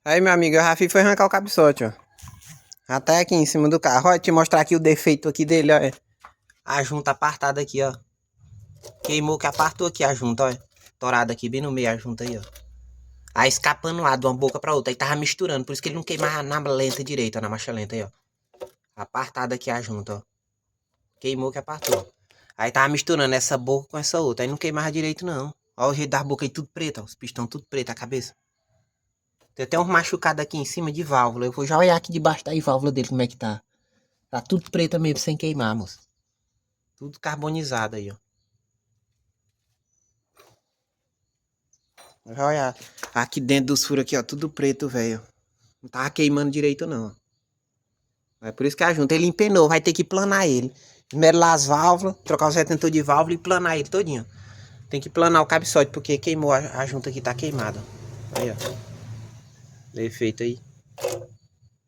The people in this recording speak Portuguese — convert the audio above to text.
Aí, meu amigo, o Rafi foi arrancar o cabeçote, ó. Até aqui em cima do carro. Ó, te mostrar aqui o defeito aqui dele, ó. A junta apartada aqui, ó. Queimou que apartou aqui a junta, ó. Torada aqui, bem no meio a junta aí, ó. Aí escapando lá de uma boca pra outra. Aí tava misturando, por isso que ele não queimava na lenta direita, na marcha lenta aí, ó. Apartada aqui a junta, ó. Queimou que apartou. Aí tava misturando essa boca com essa outra. Aí não queimava direito, não. Ó o jeito da boca aí tudo preto, ó. Os pistão tudo preto, a cabeça. Tem até uns machucados aqui em cima de válvula. Eu vou já olhar aqui debaixo da válvula dele como é que tá. Tá tudo preto mesmo, sem queimar, moço. Tudo carbonizado aí, ó. Olha, aqui dentro dos furos aqui, ó, tudo preto, velho. Não tava queimando direito, não. É por isso que a junta, ele empenou, vai ter que planar ele. Primeiro lá as válvulas, trocar os retentores de válvula e planar ele todinho. Tem que planar o cabeçote, porque queimou a junta aqui, tá queimada. Aí, ó. Defeito aí.